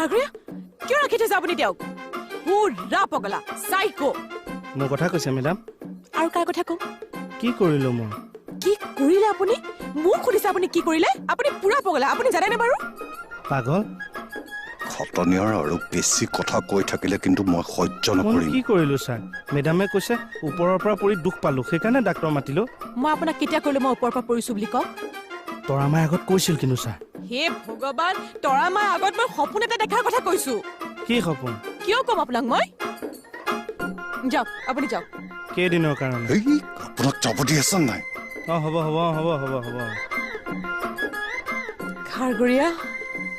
খাগৰিয়া কিয় ৰাখি থৈছে আপুনি তেওঁক পুৰা পগলা সাইকো মোৰ কথা কৈছে মেডাম আৰু কাৰ কথা কম কি কৰিলো মই কি কৰিলে আপুনি মোক সুধিছে আপুনি কি কৰিলে আপুনি পুৰা পগলা আপুনি জানে নে বাৰু পাগল খতনিয়াৰ আৰু বেছি কথা কৈ থাকিলে কিন্তু মই সহ্য নকৰিম কি কৰিলো ছাৰ মেডামে কৈছে ওপৰৰ পৰা পৰি দুখ পালো সেইকাৰণে ডাক্তৰ মাতিলো মই আপোনাক কেতিয়া কৰিলো মই ওপৰৰ পৰা পৰিছো বুলি কওক তৰামাই আগত কৈছিল কিন্তু ছাৰ হে ভগৱান তৰামাৰ আগত মই সপোন এটা দেখাৰ কথা কৈছো কি সপোন কিয় কম আপোনাক মই যাওক আপুনি যাওক কেইদিনৰ কাৰণে আপোনাক যাব দি আছে নাই হ'ব খাগৰিয়া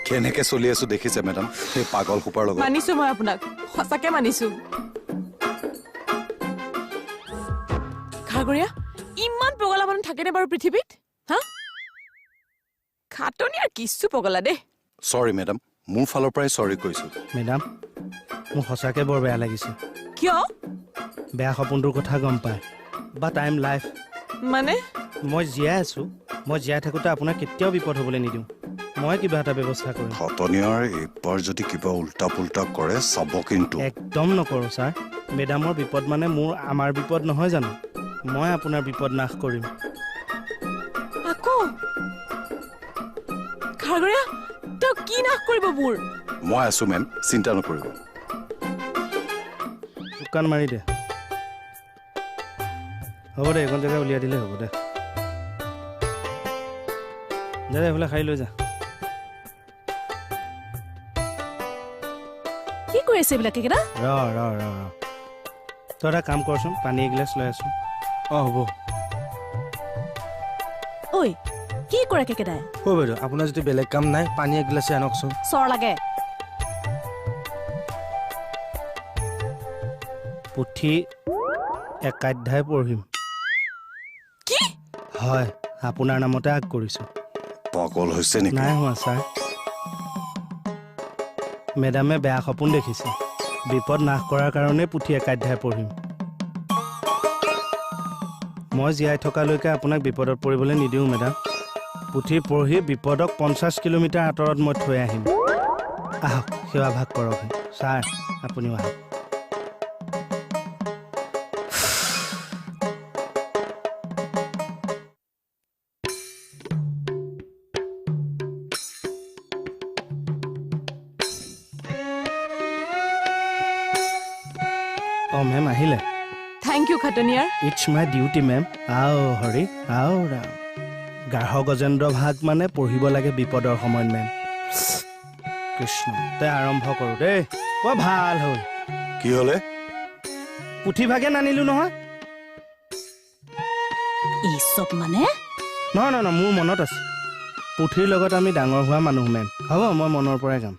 কেনেকে চলি আছো দেখিছে মেডাম সেই পাগল সোপাৰ লগত মানিছো মই আপোনাক সঁচাকে মানিছো খাগৰিয়া ইমান পগলা মানুহ থাকেনে বাৰু পৃথিৱীত হা খাটনি আৰু কিছু পগলা দে সৰি মেডাম মোৰ ফালৰ পৰাই সৰি কৈছো মেডাম মোৰ সঁচাকে বৰ বেয়া লাগিছে কিয় বেয়া সপোনটোৰ কথা গম পায় বা টাইম লাইফ মানে মই জীয়াই আছো মই জীয়াই থাকোঁতে আপোনাক কেতিয়াও বিপদ হ'বলৈ নিদিওঁ মই কিবা এটা ব্যৱস্থা কৰিম খতনিয়াৰ এইবাৰ যদি কিবা উল্টা পুল্টা কৰে চাব কিন্তু একদম নকৰোঁ ছাৰ মেডামৰ বিপদ মানে আমাৰ বিপদ নহয় জানো মই আপোনাৰ বিপদ নাশ কৰিম আকৌ খাগৰিয়া তেওঁ কি নাশ কৰিব মোৰ মই আছো মেম চিন্তা নকৰিব দোকান মাৰি দে হ'ব দে এখন জেগা উলিয়াই দিলে হ'ব দে দে এইফালে খাই লৈ যা কি কৰি আছে এইবিলাক কেইটা ৰ তই এটা কাম কৰচোন পানী এগিলাচ লৈ আছো হ'ব ঐ কি কৰে কেকেদাই বাইদেউ আপোনাৰ যদি বেলেগ কাম নাই পানী এগিলাচে আনকচোন চৰ লাগে পুথি একাধ্যায় পঢ়িম কি হয় আপোনাৰ নামতে আগ কৰিছো পাগল হৈছে নেকি নাই হোৱা ছাৰ মেডামে বেয়া সপোন দেখিছে বিপদ নাশ কৰাৰ কাৰণে পুথি একাধ্যায় পঢ়িম মই জীয়াই থকালৈকে আপোনাক বিপদত পৰিবলৈ নিদিওঁ মেডাম পুথি পঢ়ি বিপদক 50 কিলোমিটাৰ আঁতৰত মই থৈ আহিম আহক সেৱা ভাগ কৰক ছাৰ আপুনিও আহক মেম আহিলে thank you Khataniar it's my duty ma'am আও হৰি আও ৰাম গাঢ় গজেন্দ্ৰ ভাগ মানে পঢ়িব লাগে বিপদৰ সময়ত মেম কৃষ্ণ তই আৰম্ভ কৰোঁ দেই বৰ ভাল হ'ল কি হলে পুথি ভাগে নানিলো নহয় এই চব মানে নহয় মোৰ মনত আছে পুথিৰ লগত আমি ডাঙৰ হোৱা মানুহ মেম হ'ব মই মনৰ পৰাই গাম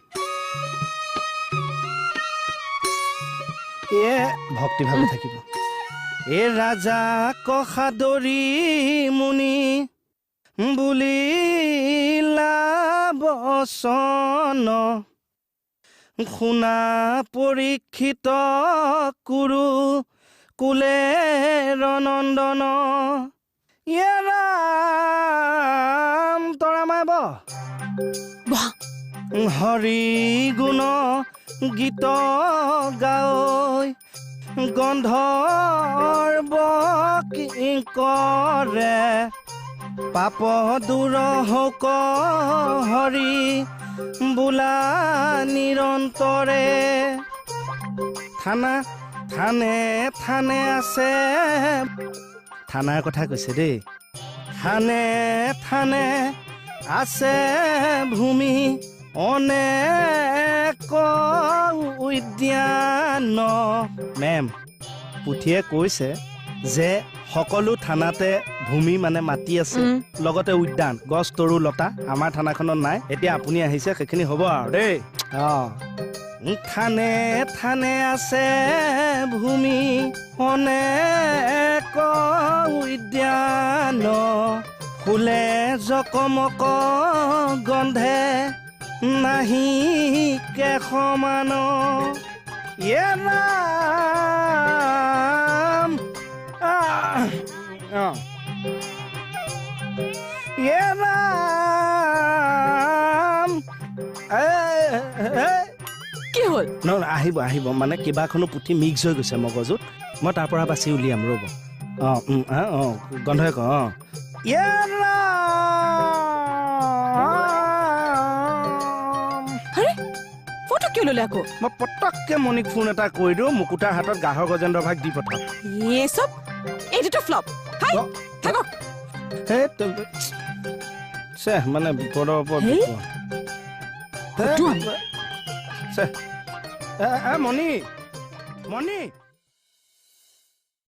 ভক্তিভাৱে থাকিব এ ৰাজা কসাদৰী মুনি বুলিলা বচন শুনা পৰীক্ষিত কুৰু কুলেৰ নন্দন ৰাম তৰামাই হৰি গুণ গীত গায় গন্ধৰ্ব কৰে পাপ দূৰ হক হৰি বোলা নিৰন্তৰে থানা থানে থানে আছে থানাৰ কথা কৈছে দেই থানে থানে আছে ভূমি অনেক উদ্যান মেম পুথিয়ে কৈছে যে সকলো থানাতে ভূমি মানে মাটি আছে লগতে উদ্যান গছ তৰু লতা আমাৰ থানাখনত নাই এতিয়া আপুনি আহিছে সেইখিনি হ'ব আৰু দেই থানে থানে আছে ভূমি অনেক উদ্যান ফুলে জকমক গন্ধে নাহি কেশমান ৰাম ৰাম গ'ল আহিব আহিব মানে কেইবাখনো পুথি মিক্স হৈ গৈছে মগজুত মই তাৰ পৰা বাছি উলিয়াম ৰ'ব গন্ধই ক আৰে ফটো কিয় ল'লে আকৌ মই পটককে মণিক ফোন এটা কৰি দিওঁ মুকুতাৰ হাতত গাহৰ গজেন্দ্ৰ ভাগ দি পঠাম এই চব এইটোতো ফ্লপ হাই থাকক সেই মানে বিপদৰ ওপৰত হেই। বিপদ মণি